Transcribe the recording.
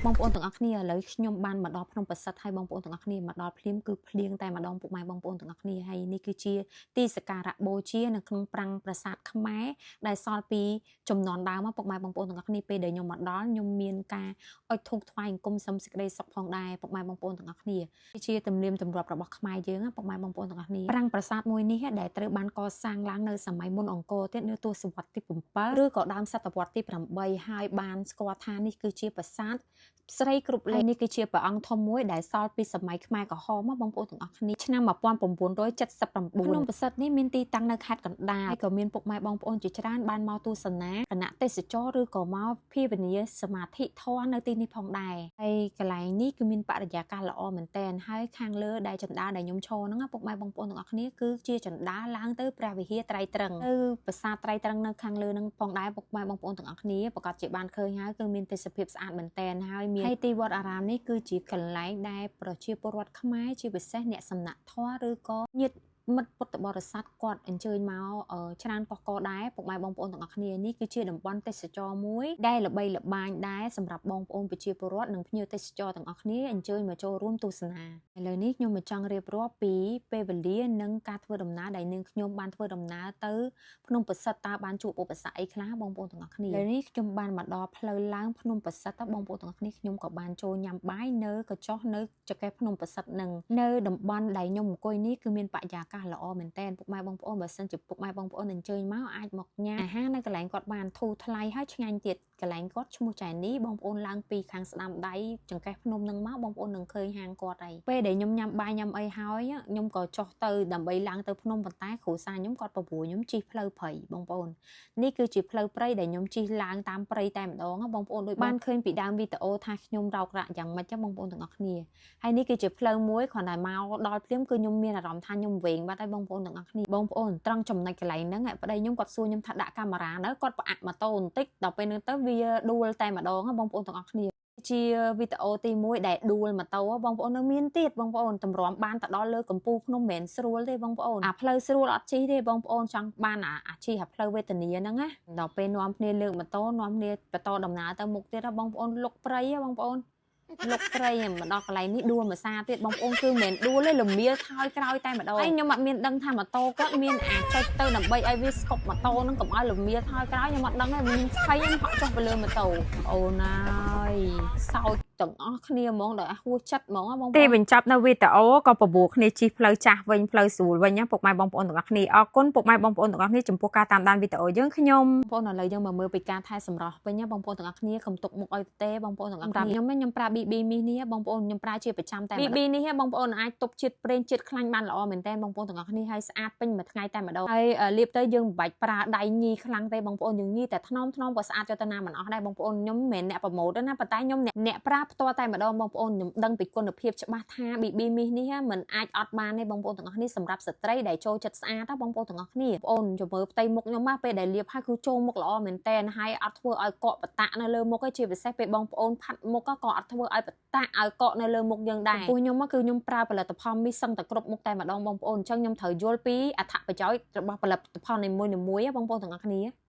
បងប្អូនទាំងអស់គ្នាឥឡូវខ្ញុំបានមកដល់ភ្នំប្រសិទ្ធហើយបងប្អូនទាំងអស់គ្នាមកដល់ភ្លាមគឺភ្លៀងតែម្ដងពុកម៉ែបងប្អូនទាំងអស់គ្នាហើយនេះគឺជាទីសក្ការៈបូជានៅក្នុងប្រាង្គប្រាសាទខ្មែរដែលសល់ពីចំនួនដើមពុកម៉ែបងប្អូនទាំងអស់គ្នាពេលដែលខ្ញុំមកដល់ខ្ញុំមានការអុជធូបថ្វាយអង្គមសុំសេចក្តីសុខផងដែរពុកម៉ែបងប្អូនទាំងអស់គ្នាជាទំនៀមទម្លាប់របស់ខ្មែរយើងពុកម៉ែបងប្អូនទាំងអស់គ្នាប្រាង្គប្រាសាទមួយនេះដែលត្រូវបានកសាងឡើងនៅសម័យមុនអង្គរទៀតនៅទសវត្សរ៍ទី7ឬក៏ដើមសតវត្សរ៍ទី8ហើយបានស្គាល់ថានេះគឺជាប្រាសាទស្រីគ្រប់លេខនេះគឺជាព្រះអង្គធំមួយដែលសល់ពីសម័យខ្មែរក្រហមបងប្អូនទាំងអស់គ្នាឆ្នាំ1979ភ្នំប្រសិទ្ធនេះមានទីតាំងនៅខេត្តកណ្ដាលហើយក៏មានពុកម៉ែបងប្អូនជាច្រើនបានមកទស្សនាគណៈទេសចរឬក៏មកភាវនាសមាធិធម៌នៅទីនេះផងដែរហើយកន្លែងនេះគឺមានបរិយាកាសល្អមែនទែនហើយខាងលើដែលចន្ទាដែលខ្ញុំឈរហ្នឹងពុកម៉ែបងប្អូនទាំងអស់គ្នាគឺជាចន្ទាឡើងទៅព្រះវិហារត្រៃត្រឹងនៅប្រាសាទត្រៃត្រឹងនៅខាងលើហ្នឹងផងដែរពុកម៉ែបងប្អូនទាំងអស់គ្នាប្រកាសជាបានឃើញហើយគឺមានទេសភាពស្អាតមែនទែនហើយហើយទីវត្តអារាមនេះគឺជាកន្លែងដែលប្រជាពលរដ្ឋខ្មែរជាពិសេសអ្នកសំណាក់ធម៌ឬក៏ញាតិមិត្តពុទ្ធបរិស័ទគាត់អញ្ជើញមកច្រើនកកកដែរពុកម៉ែបងប្អូនទាំងអស់គ្នានេះគឺជាតំបន់ទេសចរមួយដែលល្បីល្បាញដែរសម្រាប់បងប្អូនប្រជាពលរដ្ឋនិងភ្ញៀវទេសចរទាំងអស់គ្នាអញ្ជើញមកចូលរួមទស្សនាឥឡូវនេះខ្ញុំមកចង់រៀបរាប់ពីពេលវេលានិងការធ្វើដំណើរដែលនាងខ្ញុំបានធ្វើដំណើរទៅភ្នំប្រសិទ្ធតើបានជួបឧបសគ្គអីខ្លះបងប្អូនទាំងអស់គ្នាឥឡូវនេះខ្ញុំបានមកដល់ផ្លូវឡើងភ្នំប្រសិទ្ធបងប្អូនទាំងអស់គ្នាខ្ញុំក៏បានចូលញ៉ាំបាយនៅកញ្ចុះនៅចកេះភ្នំប្រសិទ្ធនឹងនៅតំបន់ដែលខ្ញុំអង្គុយនេះគឺមានបរិយាកាសល្អមែនតើពុកម៉ែបងប្អូនបើសិនជាពុកម៉ែបងប្អូនអញ្ជើញមកអាចមកញ៉ាំអាហារនៅកន្លែងគាត់បានធូរថ្លៃហើយឆ្ងាញ់ទៀតកន្លែងគាត់ឈ្មោះចែនេះបងប្អូនឡើងពីខាងស្ដាំដៃចង្កេះភ្នំនឹងមកបងប្អូននឹងឃើញហាងគាត់ហើយពេលដែលខ្ញុំញ៉ាំបាយញ៉ាំអីហើយខ្ញុំក៏ចុះទៅដើម្បីឡើងទៅភ្នំប៉ុន្តែគ្រូសាខ្ញុំគាត់ប្រព្រោះខ្ញុំជិះផ្លូវព្រៃបងប្អូននេះគឺជាផ្លូវព្រៃដែលខ្ញុំជិះឡើងតាមព្រៃតែម្ដងបងប្អូនដូចបានឃើញពីដើមវីដេអូថាខ្ញុំរោគរាក់យ៉ាងម៉េចបងប្អូនទាំងអស់គ្នាហើយនេះគឺជាផ្លូវមួយគ្រាន់តែមកដល់ភ្លាមគឺខ្ញុំមានអារម្មណ៍ថាខ្ញុំវែងបាត់ហើយបងប្អូនទាំងអស់គ្នាបងប្អូនត្រង់ចំណុចកន្លែងហ្នឹងប្តីខ្ញុំគាត់សួរខ្ញុំថាដាក់កាមេរ៉ានៅគាត់ប្រអាក់ម៉ូតូបន្តិចដល់ពេលហ្នឹងទៅវាដួលតែម្ដងបងប្អូនទាំងអស់គ្នាជាវីដេអូទី1ដែលដួលម៉ូតូបងប្អូននៅមានទៀតបងប្អូនតម្រាំបានទៅដល់លើកំពូលភ្នំមិនមែនស្រួលទេបងប្អូនអាផ្លូវស្រួលអត់ជិះទេបងប្អូនចង់បានអាជិះអាផ្លូវវេទនាហ្នឹងណាដល់ពេលនាំគ្នាលើកម៉ូតូនាំគ្នាបន្តដំណើរទៅមុខទៀតបងប្អូនលុកព្រៃបងប្អូនលុកព្រៃមកដល់កន្លែងនេះដួលមួយសាទៀតបងប្អូនគឺមិនមែនដួលទេលមៀលថយក្រោយតែម្ដងហើយខ្ញុំអត់មានដឹងថាម៉ូតូគាត់មានអាចុចទៅដើម្បីឲ្យវាស្គប់ម៉ូតូហ្នឹងកុំឲ្យលមៀលថយក្រោយខ្ញុំអត់ដឹងទេខ្ញុំភ័យខ្ញុំហក់ចុះទៅលើម៉ូតូអូនហើយសោចទាំងអស់គ្នាហ្មងដល់ហួសចិត្តហ្មងបងប្អូនទីបញ្ចប់នៅវីដេអូក៏បបួលគ្នាជិះផ្លូវចាស់វិញផ្លូវស្រួលវិញណាពុកម៉ែបងប្អូនទាំងអស់គ្នាអរគុណពុកម៉ែបងប្អូនទាំងអស់គ្នាចំពោះការតាមដានវីដេអូយើងខ្ញុំបងប្អូនឥឡូវយើងមកមើលពីការថែសម្រស់វិញណាបងប្អូនទាំងអស់គ្នាកុំទុកមុខឲ្យទេបងប្អូនទាំងអស់គ្នាខ្ញុំប្រើ BB មាសនេះបងប្អូនខ្ញុំប្រើជាប្រចាំតែ BB នេះបងប្អូនអាចទប់ជាតិប្រេងជាតិខ្លាញ់បានល្អមែនតើបងប្អូនទាំងអស់គ្នាហើយស្អាតពេញមួយថ្ងៃតែម្ដងហើយលាបទៅយើងមិនបាច់ប្រើដៃញីខ្លាំងទេបងប្អូនយើងញីតែថ្នមក៏ស្អាតយកទៅណាមិនអស់ដែរបងប្អូនខ្ញុំមិនមែនអ្នកប្រម៉ូទទេណាប៉ុន្តែខ្ញុំអ្នកប្រើផ្ទាល់តែម្ដងបងប្អូនខ្ញុំដឹងពីគុណភាពច្បាស់ថា BB មាសនេះមិនអាចអត់បានទេបងប្អូនទាំងអស់គ្នាសម្រាប់ស្ត្រីដែលចូលចិត្តស្អាតបងប្អូនទាំងអស់គ្នាបងប្អូនជំរឿផ្ទៃមុខខ្ញុំពេលដែលលាបហើយគឺចូលមុខល្អមែនតើហើយអត់ធ្វើឲ្យកកបតាក់នៅលើមុខទេជាពិសេសពេលបងប្អូនផាត់មុខក៏អត់ធ្វើឲ្យបតាក់ឲ្យកកនៅលើមុខយើងដែរព្រោះខ្ញុំគឺខ្ញុំប្រើផលិតផលមាសសឹងតែគ្រប់មុខតែម្ដងបងប្អូនអញ្ចឹងខ្ញុំត្រូវយល់ពីអត្ថប្រយោជន៍របស់ផលិតផលនីមួយៗបងប្អូនទាំងអស់គ្នា